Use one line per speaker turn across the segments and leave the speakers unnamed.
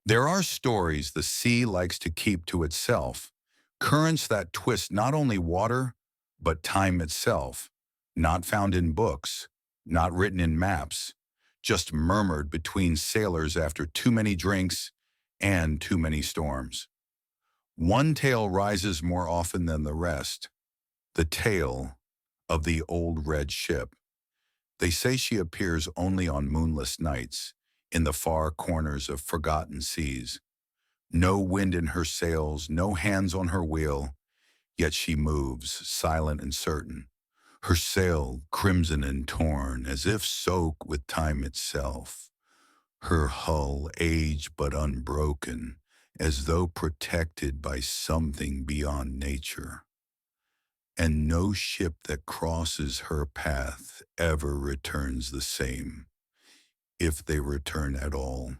There are stories the sea likes to keep to itself, currents that twist not only water, but time itself, not found in books, not written in maps, just murmured between sailors after too many drinks and too many storms. One tale rises more often than the rest, the tale of the old red ship. They say she appears only on moonless nights, in the far corners of forgotten seas. No wind in her sails, no hands on her wheel, yet she moves, silent and certain. Her sail crimson and torn, as if soaked with time itself. Her hull aged but unbroken, as though protected by something beyond nature. And no ship that crosses her path ever returns the same, if they return at all.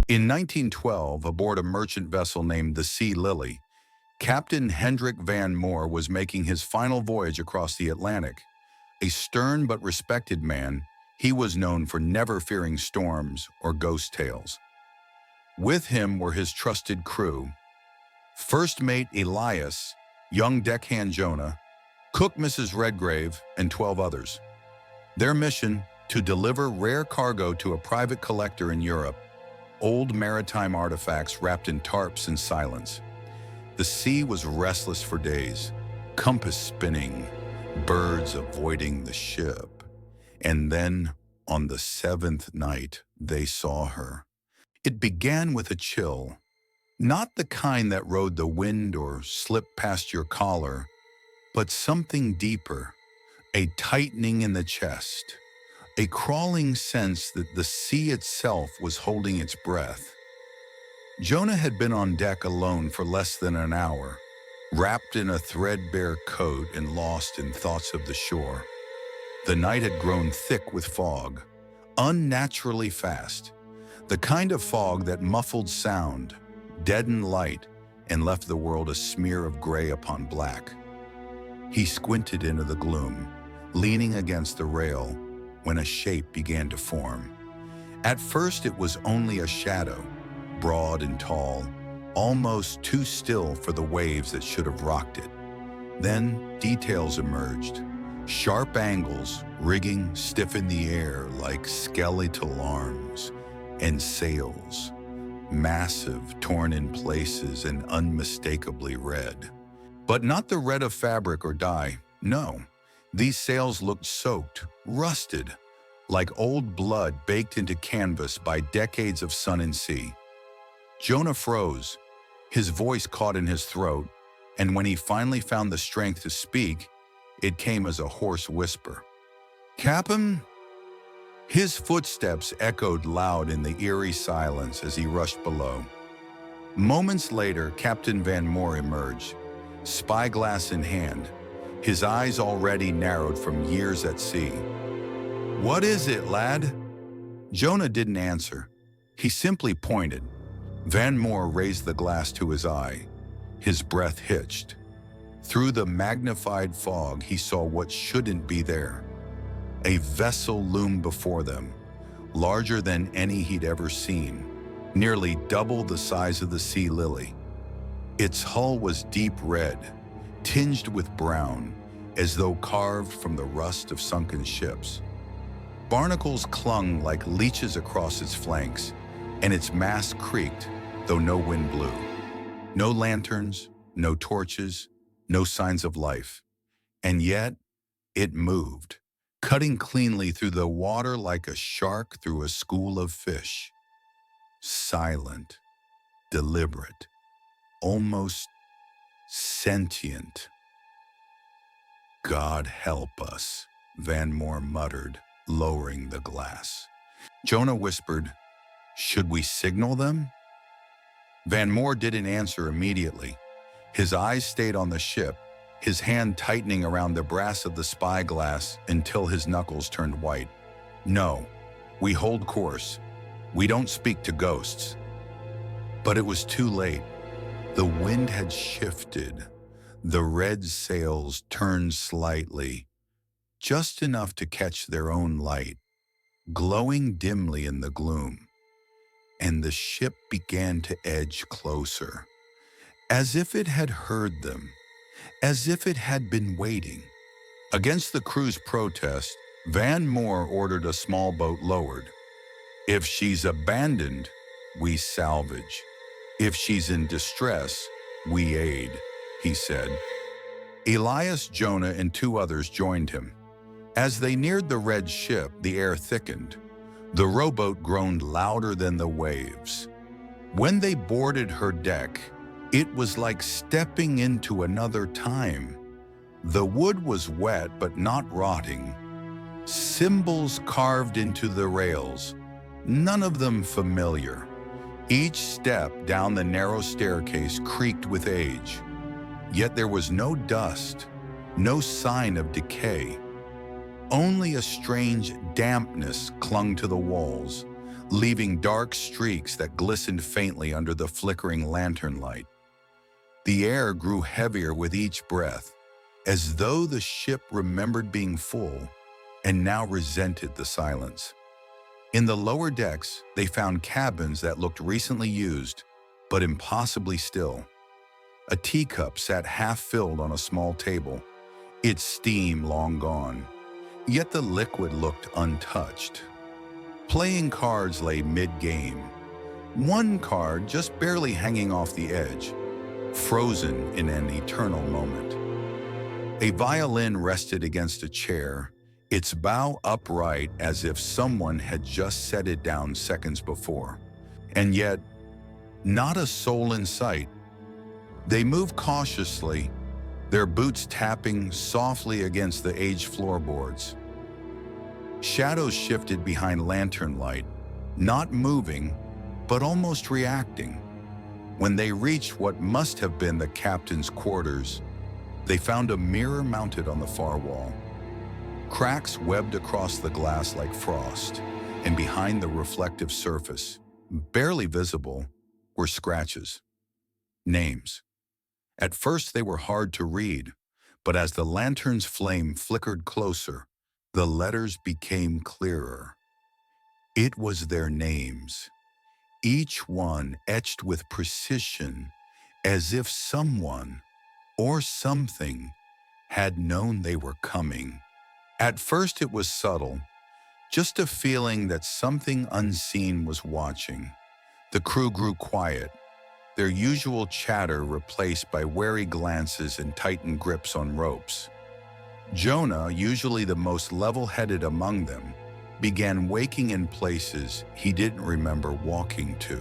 In 1912, aboard a merchant vessel named the Sea Lily, Captain Hendrik Van Moor was making his final voyage across the Atlantic. A stern but respected man, he was known for never fearing storms or ghost tales. With him were his trusted crew, first mate Elias, young deckhand Jonah, cook Mrs. Redgrave, and 12 others. Their mission, to deliver rare cargo to a private collector in Europe, old maritime artifacts wrapped in tarps and silence. The sea was restless for days, compass spinning, birds avoiding the ship. And then, on the seventh night, they saw her. It began with a chill, not the kind that rode the wind or slipped past your collar, but something deeper, a tightening in the chest, a crawling sense that the sea itself was holding its breath. Jonah had been on deck alone for less than an hour, wrapped in a threadbare coat and lost in thoughts of the shore. The night had grown thick with fog, unnaturally fast, the kind of fog that muffled sound, deadened light, and left the world a smear of gray upon black. He squinted into the gloom, leaning against the rail, when a shape began to form. At first it was only a shadow, broad and tall, almost too still for the waves that should have rocked it. Then details emerged, sharp angles, rigging stiff in the air like skeletal arms, and sails, massive, torn in places and unmistakably red. But not the red of fabric or dye, no. These sails looked soaked, rusted, like old blood baked into canvas by decades of sun and sea. Jonah froze, his voice caught in his throat, and when he finally found the strength to speak, it came as a hoarse whisper. "Cap'n?" His footsteps echoed loud in the eerie silence as he rushed below. Moments later, Captain Van Moor emerged, spyglass in hand, his eyes already narrowed from years at sea. "What is it, lad?" Jonah didn't answer. He simply pointed. Van Moor raised the glass to his eye. His breath hitched. Through the magnified fog, he saw what shouldn't be there. A vessel loomed before them, larger than any he'd ever seen, nearly double the size of the Sea Lily. Its hull was deep red, tinged with brown, as though carved from the rust of sunken ships. Barnacles clung like leeches across its flanks, and its mast creaked, though no wind blew. No lanterns, no torches, no signs of life. And yet, it moved, cutting cleanly through the water like a shark through a school of fish. Silent, deliberate, almost sentient. "God help us," Van Moor muttered, lowering the glass. Jonah whispered, "Should we signal them?" Van Moor didn't answer immediately. His eyes stayed on the ship, his hand tightening around the brass of the spyglass until his knuckles turned white. "No, we hold course. We don't speak to ghosts." But it was too late. The wind had shifted. The red sails turned slightly, just enough to catch their own light, glowing dimly in the gloom. And the ship began to edge closer, as if it had heard them, as if it had been waiting. Against the crew's protest, Van Moore ordered a small boat lowered. "If she's abandoned, we salvage. If she's in distress, we aid," he said. Elias, Jonah, and two others joined him. As they neared the red ship, the air thickened. The rowboat groaned louder than the waves. When they boarded her deck, it was like stepping into another time. The wood was wet but not rotting. Symbols carved into the rails, none of them familiar. Each step down the narrow staircase creaked with age. Yet there was no dust, no sign of decay. Only a strange dampness clung to the walls, leaving dark streaks that glistened faintly under the flickering lantern light. The air grew heavier with each breath, as though the ship remembered being full and now resented the silence. In the lower decks, they found cabins that looked recently used, but impossibly still. A teacup sat half-filled on a small table, its steam long gone, yet the liquid looked untouched. Playing cards lay mid-game, one card just barely hanging off the edge, frozen in an eternal moment. A violin rested against a chair, its bow upright as if someone had just set it down seconds before. And yet, not a soul in sight. They moved cautiously, their boots tapping softly against the aged floorboards. Shadows shifted behind lantern light, not moving, but almost reacting. When they reached what must have been the captain's quarters, they found a mirror mounted on the far wall. Cracks webbed across the glass like frost, and behind the reflective surface, barely visible, were scratches. Names. At first they were hard to read, but as the lantern's flame flickered closer, the letters became clearer. It was their names, each one etched with precision, as if someone or something had known they were coming. At first it was subtle, just a feeling that something unseen was watching. The crew grew quiet, their usual chatter replaced by wary glances and tightened grips on ropes. Jonah, usually the most level-headed among them, began waking in places he didn't remember walking to.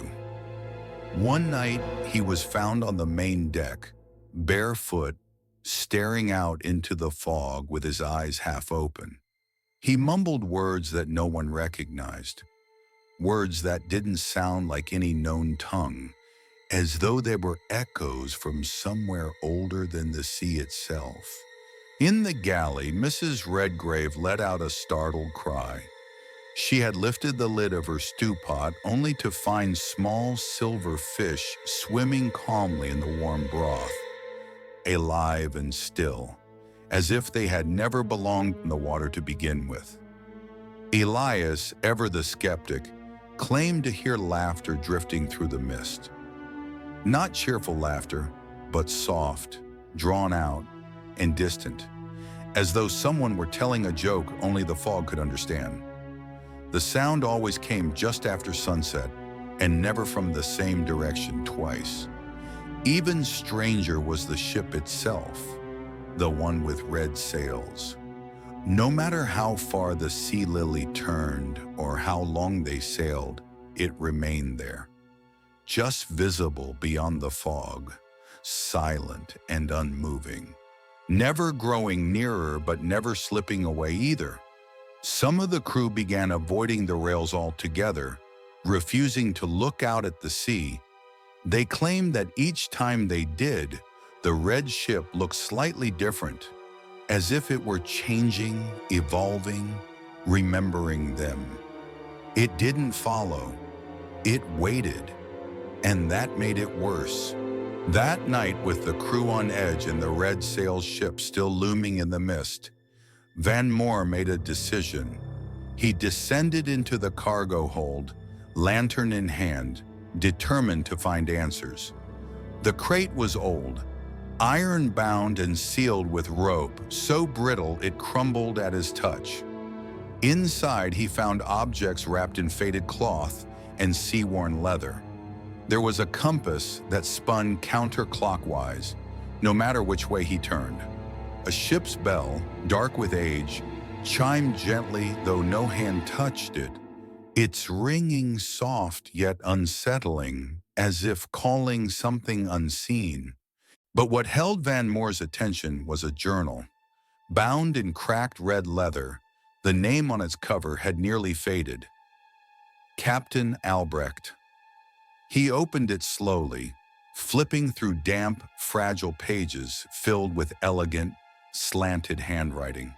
One night, he was found on the main deck, barefoot, staring out into the fog with his eyes half open. He mumbled words that no one recognized, words that didn't sound like any known tongue, as though they were echoes from somewhere older than the sea itself. In the galley, Mrs. Redgrave let out a startled cry. She had lifted the lid of her stew pot only to find small silver fish swimming calmly in the warm broth, alive and still, as if they had never belonged in the water to begin with. Elias, ever the skeptic, claimed to hear laughter drifting through the mist. Not cheerful laughter, but soft, drawn out, and distant, as though someone were telling a joke only the fog could understand. The sound always came just after sunset, and never from the same direction twice. Even stranger was the ship itself, the one with red sails. No matter how far the sea lily turned or how long they sailed, it remained there, just visible beyond the fog, silent and unmoving, never growing nearer but never slipping away either. Some of the crew began avoiding the rails altogether, refusing to look out at the sea. They claimed that each time they did, the red ship looked slightly different, as if it were changing, evolving, remembering them. It didn't follow, it waited, and that made it worse. That night, with the crew on edge and the red sail ship still looming in the mist, Van Moore made a decision. He descended into the cargo hold, lantern in hand, determined to find answers. The crate was old, iron-bound and sealed with rope, so brittle it crumbled at his touch. Inside, he found objects wrapped in faded cloth and sea-worn leather. There was a compass that spun counterclockwise, no matter which way he turned. A ship's bell, dark with age, chimed gently, though no hand touched it, its ringing soft yet unsettling, as if calling something unseen. But what held Van Moore's attention was a journal. Bound in cracked red leather, the name on its cover had nearly faded. Captain Albrecht. He opened it slowly, flipping through damp, fragile pages filled with elegant, slanted handwriting.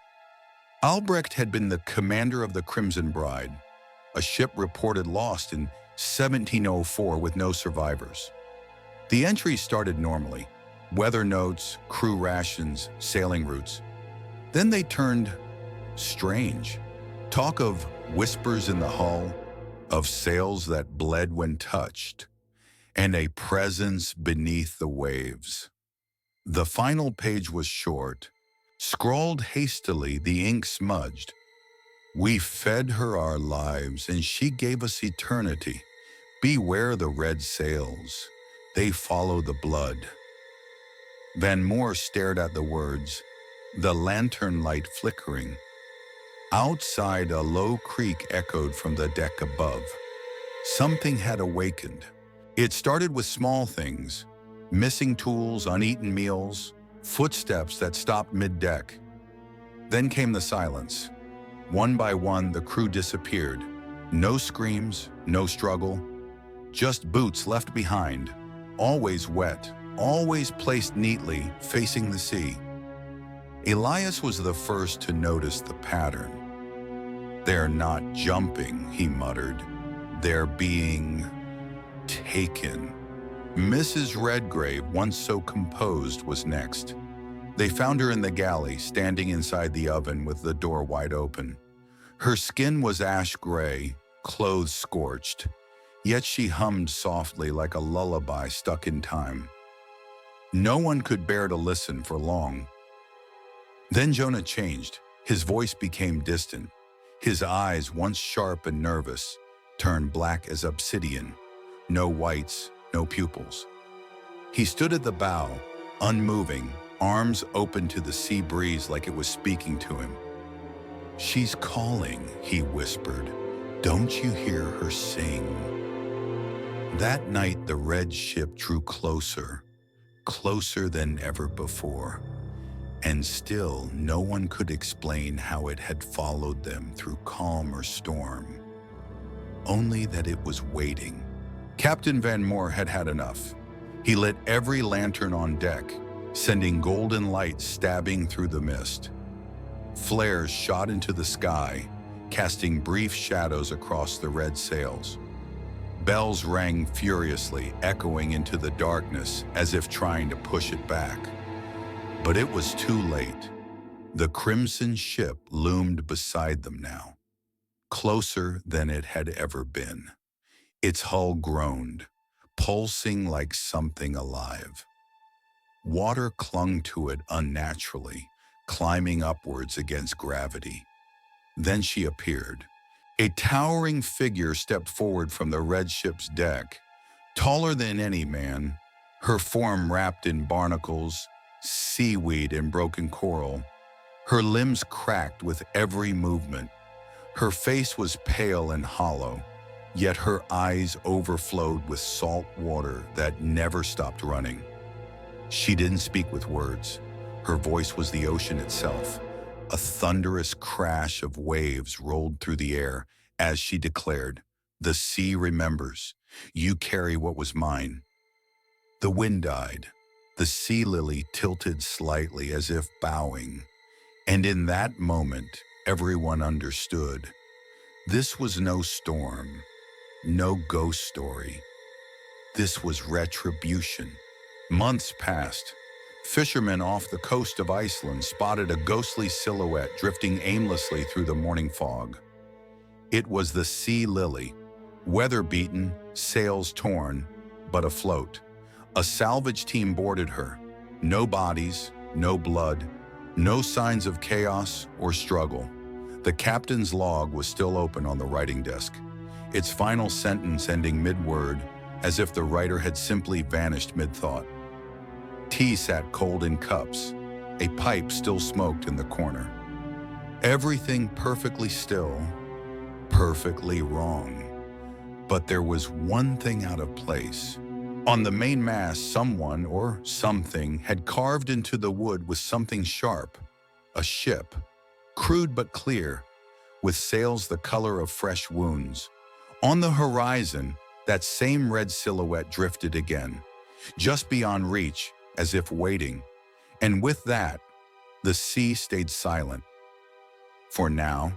Albrecht had been the commander of the Crimson Bride, a ship reported lost in 1704 with no survivors. The entries started normally: weather notes, crew rations, sailing routes. Then they turned strange. Talk of whispers in the hull, of sails that bled when touched, and a presence beneath the waves. The final page was short. Scrawled hastily, the ink smudged. We fed her our lives, and she gave us eternity. Beware the red sails. They follow the blood. Van Moore stared at the words, the lantern light flickering. Outside, a low creak echoed from the deck above. Something had awakened. It started with small things: missing tools, uneaten meals, footsteps that stopped mid-deck. Then came the silence. One by one, the crew disappeared. No screams, no struggle, just boots left behind, always wet, always placed neatly, facing the sea. Elias was the first to notice the pattern. They're not jumping, he muttered. They're being taken. Mrs. Redgrave, once so composed, was next. They found her in the galley, standing inside the oven with the door wide open. Her skin was ash gray, clothes scorched, yet she hummed softly like a lullaby stuck in time. No one could bear to listen for long. Then Jonah changed. His voice became distant. His eyes, once sharp and nervous, turned black as obsidian. No whites, no pupils. He stood at the bow, unmoving, arms open to the sea breeze like it was speaking to him. She's calling, he whispered. Don't you hear her sing? That night, the red ship drew closer, closer than ever before. And still, no one could explain how it had followed them through calm or storm. Only that it was waiting. Captain Van Moore had had enough. He lit every lantern on deck, sending golden light stabbing through the mist. Flares shot into the sky, casting brief shadows across the red sails. Bells rang furiously, echoing into the darkness as if trying to push it back. But it was too late. The crimson ship loomed beside them now, closer than it had ever been. Its hull groaned, pulsing like something alive. Water clung to it unnaturally, climbing upwards against gravity. Then she appeared. A towering figure stepped forward from the red ship's deck, taller than any man, her form wrapped in barnacles, seaweed and broken coral. Her limbs cracked with every movement. Her face was pale and hollow, yet her eyes overflowed with salt water that never stopped running. She didn't speak with words. Her voice was the ocean itself. A thunderous crash of waves rolled through the air as she declared, "The sea remembers. You carry what was mine." The wind died. The sea lily tilted slightly as if bowing. And in that moment, everyone understood. This was no storm, no ghost story. This was retribution. Months passed. Fishermen off the coast of Iceland spotted a ghostly silhouette drifting aimlessly through the morning fog. It was the sea lily, weather-beaten, sails torn, but afloat. A salvage team boarded her. No bodies, no blood, no signs of chaos or struggle. The captain's log was still open on the writing desk, its final sentence ending mid-word, as if the writer had simply vanished mid-thought. Tea sat cold in cups. A pipe still smoked in the corner. Everything perfectly still, perfectly wrong. But there was one thing out of place. On the main mast, someone or something had carved into the wood with something sharp. A ship, crude but clear, with sails the color of fresh wounds. On the horizon, that same red silhouette drifted again, just beyond reach, as if waiting. And with that, the sea stayed silent. For now,